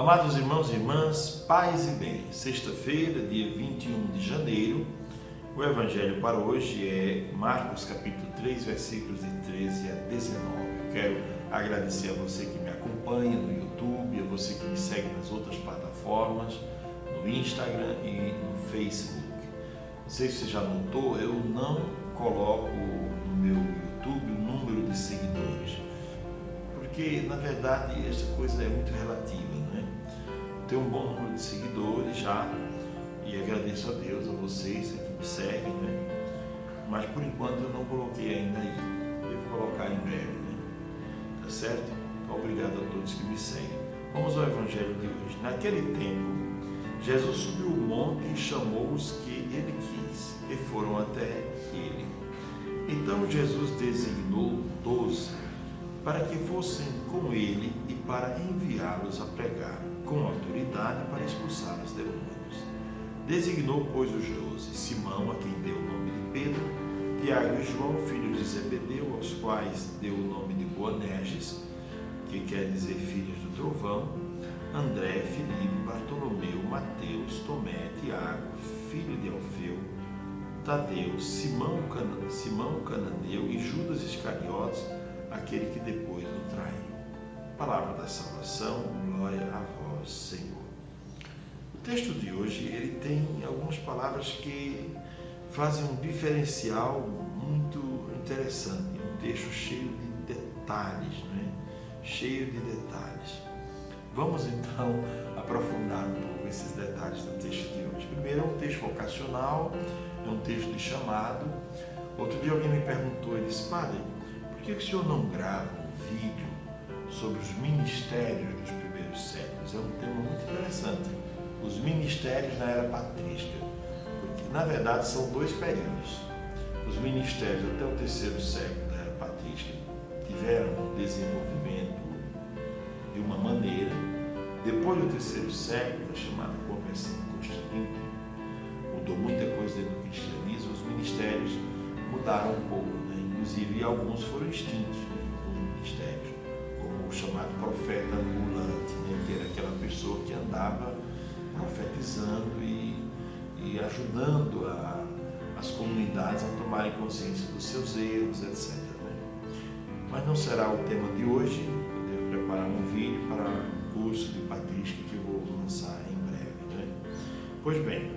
Amados irmãos e irmãs, paz e bem. Sexta-feira, dia 21 de janeiro, o Evangelho para hoje é Marcos capítulo 3, versículos de 13 a 19. Eu quero agradecer a você que me acompanha no YouTube, a você que me segue nas outras plataformas, no Instagram e no Facebook. Não sei se você já notou, eu não coloco no meu YouTube o número de seguidores, porque na verdade essa coisa é muito relativa, não é? Tenho um bom número de seguidores já e agradeço a Deus, a vocês que me seguem, né? Mas por enquanto eu não coloquei ainda aí, devo colocar em breve, né? Tá certo? Então, obrigado a todos que me seguem. Vamos ao Evangelho de hoje. Naquele tempo, Jesus subiu o monte e chamou os que ele quis e foram até ele. Então Jesus designou 12 para que fossem com ele e para enviá-los a pregar, com autoridade para expulsar os demônios. Designou, pois, os 12, Simão, a quem deu o nome de Pedro, Tiago e João, filhos de Zebedeu, aos quais deu o nome de Boanerges, que quer dizer filhos do trovão, André, Filipe, Bartolomeu, Mateus, Tomé, Tiago, filho de Alfeu, Tadeu, Simão o cananeu e Judas Iscariotes, aquele que depois o traiu. Palavra da salvação, glória a vós, Senhor. O texto de hoje, ele tem algumas palavras que fazem um diferencial muito interessante. É um texto cheio de detalhes, né? Cheio de detalhes. Vamos então aprofundar um pouco esses detalhes do texto de hoje. Primeiro, é um texto vocacional, é um texto de chamado. Outro dia alguém me perguntou, ele disse: Padre, por que o senhor não grava um vídeo sobre os ministérios dos primeiros séculos? É um tema muito interessante. Os ministérios na era patrística, porque na verdade são dois períodos. Os ministérios até o terceiro século da era patrística tiveram um desenvolvimento de uma maneira. Depois do terceiro século, a chamada conversão de Constantino, mudou muita coisa dentro do cristianismo. Os ministérios mudaram um pouco, né? Inclusive alguns foram extintos, né? Alguns ministérios, como o chamado profeta ambulante, né? Que era aquela pessoa que andava profetizando e ajudando as comunidades a tomarem consciência dos seus erros, etc. Né? Mas não será o tema de hoje. Eu devo preparar um vídeo para um curso de patrística que eu vou lançar em breve, né? Pois bem,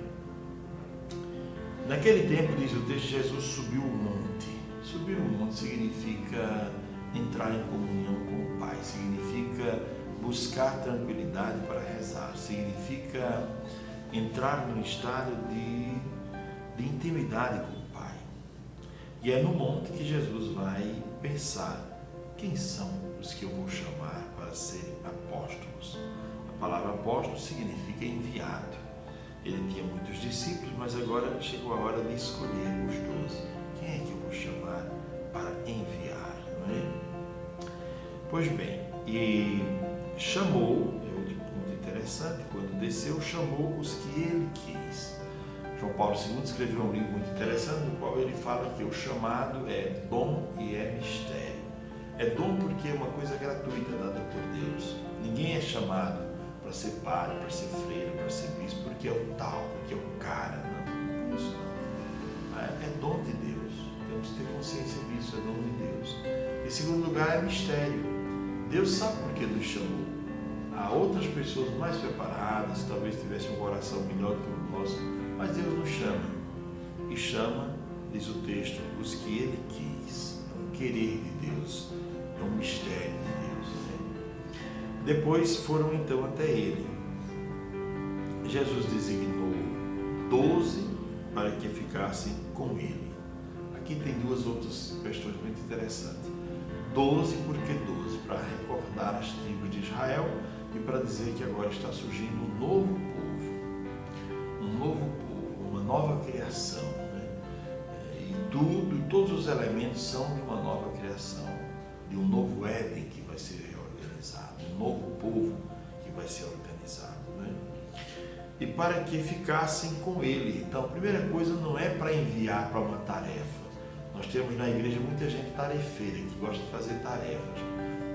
naquele tempo, diz o texto, Jesus subiu o monte. Subir o monte significa entrar em comunhão com o Pai, significa buscar tranquilidade para rezar, significa entrar num estado de intimidade com o Pai. E é no monte que Jesus vai pensar: quem são os que eu vou chamar para serem apóstolos? A palavra apóstolo significa enviado. Ele tinha muitos discípulos, mas agora chegou a hora de escolher os 12. Quem é que eu vou chamar para enviar, não é? Pois bem, e chamou, é outro ponto interessante, quando desceu, chamou os que ele quis. João Paulo II escreveu um livro muito interessante, no qual ele fala que o chamado é dom e é mistério. É dom porque é uma coisa gratuita dada por Deus. Ninguém é chamado para ser padre, para ser freira, para ser bispo, porque é o tal, porque é o cara. Não, isso não. É dom de Deus. Temos que ter consciência disso, é dom de Deus. Em segundo lugar, é mistério. Deus sabe por que nos chamou. Há outras pessoas mais preparadas, talvez tivessem um coração melhor do que o nosso, mas Deus nos chama. E chama, diz o texto, os que Ele quis. É um querer de Deus, é um mistério de Deus. Né? Depois foram então até Ele. Jesus designou 12 para que ficassem com Ele. Aqui tem duas outras questões muito interessantes. 12, por que 12? Para recordar as tribos de Israel e para dizer que agora está surgindo um novo povo, uma nova criação, né? E todos os elementos são de uma nova criação, de um novo Éden que vai ser reorganizado, um novo povo que vai ser organizado, né? E para que ficassem com Ele. Então, a primeira coisa não é para enviar para uma tarefa. Nós temos na igreja muita gente tarefeira, que gosta de fazer tarefas,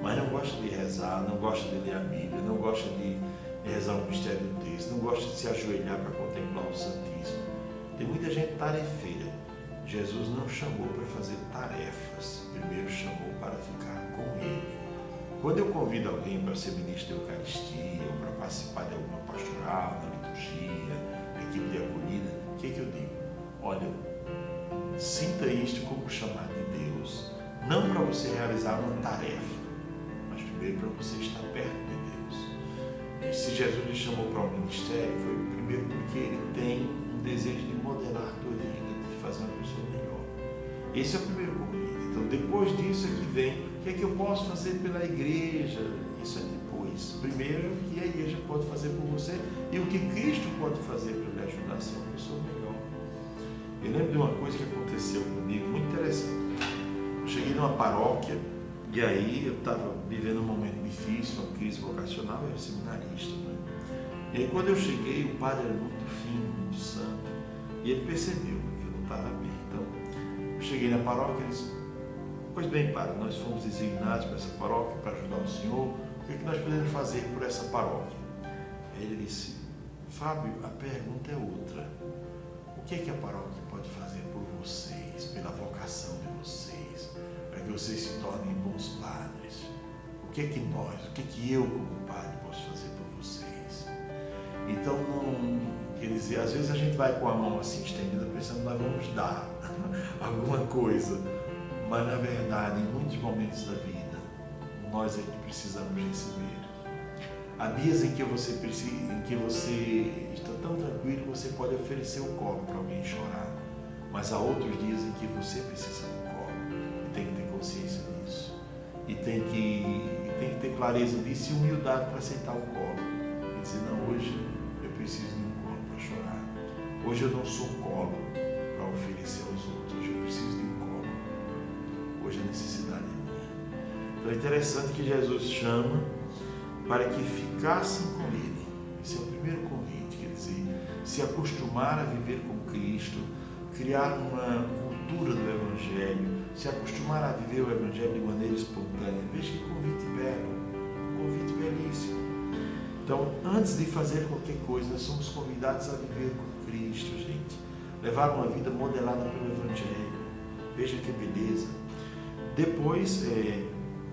mas não gosta de rezar, não gosta de ler a Bíblia, não gosta de rezar um mistério desse, não gosta de se ajoelhar para contemplar o Santíssimo. Tem muita gente tarefeira. Jesus não chamou para fazer tarefas, primeiro chamou para ficar com Ele. Quando eu convido alguém para ser ministro da Eucaristia, ou para participar de alguma pastoral, da liturgia, da equipe de acolhida, o que eu digo? Olha, sinta isto como chamado de Deus, não para você realizar uma tarefa, mas primeiro para você estar perto de Deus. E se Jesus lhe chamou para um ministério, foi primeiro porque Ele tem um desejo de modelar a tua vida, de fazer uma pessoa melhor. Esse é o primeiro convite. Então, depois disso é que vem, o que é que eu posso fazer pela igreja? Isso é depois. Primeiro, o que a igreja pode fazer por você e o que Cristo pode fazer para lhe ajudar a ser uma pessoa melhor. Eu lembro de uma coisa que aconteceu comigo, muito interessante. Eu cheguei numa paróquia e aí eu estava vivendo um momento difícil, uma crise vocacional, eu era seminarista. Né? E aí quando eu cheguei, o padre era muito fino, muito santo, e ele percebeu que eu não estava bem. Então, eu cheguei na paróquia e disse: pois bem, padre, nós fomos designados para essa paróquia para ajudar o senhor, o que é que nós podemos fazer por essa paróquia? Aí ele disse: Fábio, a pergunta é outra. O que é que a paróquia pode fazer por vocês, pela vocação de vocês, para que vocês se tornem bons padres? O que é que eu como padre posso fazer por vocês? Então, quer dizer, às vezes a gente vai com a mão assim estendida pensando que nós vamos dar alguma coisa, mas na verdade, em muitos momentos da vida, nós é que precisamos receber. Há dias em que você está tão tranquilo que você pode oferecer o colo para alguém chorar, mas há outros dias em que você precisa do colo e tem que ter consciência disso e tem que ter clareza disso e humildade para aceitar o colo e dizer: não, hoje eu preciso de um colo para chorar, hoje eu não sou colo para oferecer aos outros, hoje eu preciso de um colo, hoje a necessidade é minha. Então é interessante que Jesus chama para que ficassem com Ele. Esse é o primeiro convite, quer dizer, se acostumar a viver com Cristo, criar uma cultura do Evangelho, se acostumar a viver o Evangelho de maneira espontânea. Veja que convite belo, um convite belíssimo. Então, antes de fazer qualquer coisa, nós somos convidados a viver com Cristo, gente. Levar uma vida modelada pelo Evangelho. Veja que beleza. Depois,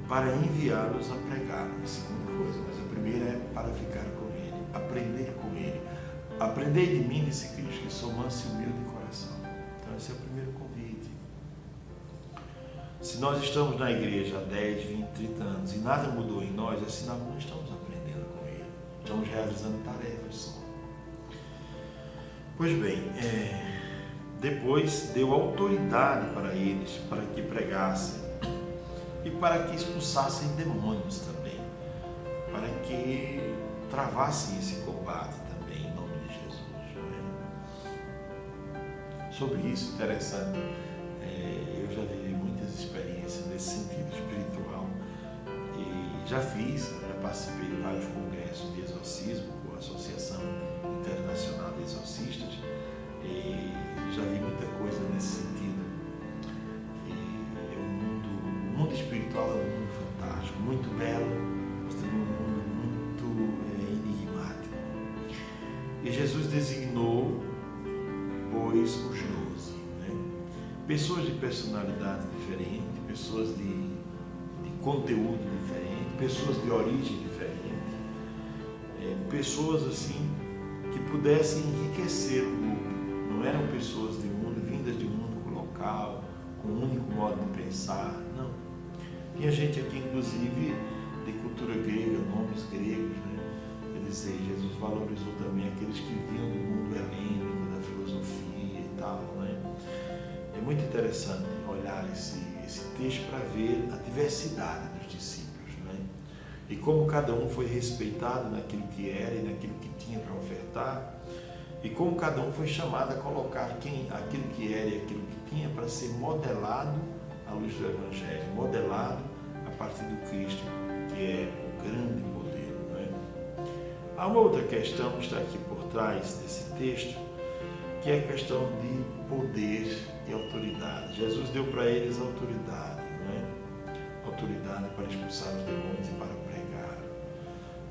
para enviá-los a pregar, a segunda coisa, mas a primeira é para ficar com Ele, aprender com Ele. Aprendei de mim, disse Cristo, que sou manso e humilde de coração. Então esse é o primeiro convite. Se nós estamos na igreja há 10, 20, 30 anos e nada mudou em nós, é sinal que não estamos aprendendo com Ele. Estamos realizando tarefas só. Pois bem, depois deu autoridade para eles, para que pregassem e para que expulsassem demônios também, para que travassem esse combate também, em nome de Jesus. Sobre isso, interessante, eu já vivi muitas experiências nesse sentido espiritual e já participei de vários congressos de exorcismo com a Associação Internacional de Exorcistas e já vi muita coisa nesse sentido. O mundo espiritual é um mundo fantástico, muito belo, mas também um mundo muito enigmático. E Jesus designou, pois, os 12, pessoas de personalidade diferente, pessoas de conteúdo diferente, pessoas de origem diferente, pessoas assim que pudessem enriquecer o grupo. Não eram pessoas de mundo, vindas de um único local, com um único modo de pensar, não. Tinha gente aqui, inclusive, de cultura grega, nomes gregos, Quer dizer, Jesus valorizou também aqueles que vinham do mundo helênico, da filosofia e tal, É muito interessante olhar esse texto para ver a diversidade dos discípulos, E como cada um foi respeitado naquilo que era e naquilo que tinha para ofertar, e como cada um foi chamado a colocar aquilo que era e aquilo que tinha para ser modelado à luz do Evangelho, modelado a partir do Cristo, que é o grande modelo. Há uma outra questão que está aqui por trás desse texto, que é a questão de poder e autoridade. Jesus deu para eles autoridade, Autoridade para expulsar os demônios e para pregar.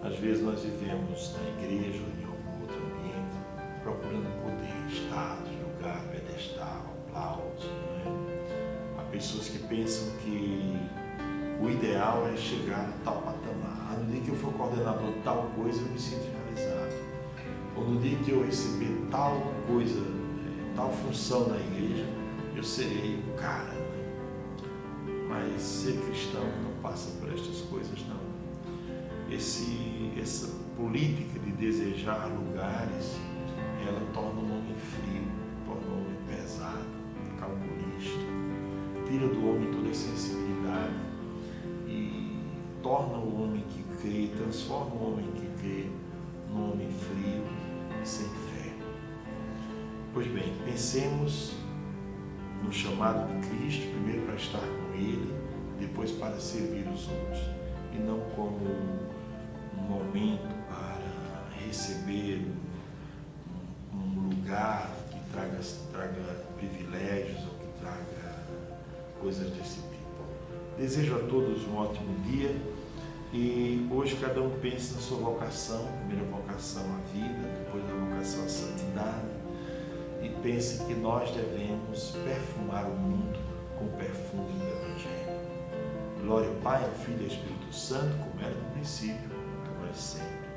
Às vezes nós vivemos na igreja ou em algum outro ambiente procurando poder, status, lugar, pedestal, aplauso, não é? Há pessoas que pensam que o ideal é chegar a tal patamar. No dia que eu for coordenador de tal coisa, eu me sinto realizado. Ou no dia que eu receber tal coisa, tal função na igreja, eu serei o cara. Mas ser cristão não passa por estas coisas, não. Essa política de desejar lugares, ela torna o homem frio, torna o homem pesado, calculista, tira do homem toda a sensibilidade e torna o homem que crê, transforma o homem que crê num homem frio e sem fé. Pois bem, pensemos no chamado de Cristo, primeiro para estar com Ele, depois para servir os outros, e não como um momento para receber um lugar que traga privilégios ou que traga coisas desse tipo. Desejo a todos um ótimo dia e hoje cada um pense na sua vocação, primeira vocação à vida, depois a vocação à santidade, e pense que nós devemos perfumar o mundo com o perfume do Evangelho. Glória ao Pai, ao Filho e ao Espírito Santo, como era no princípio, agora e sempre.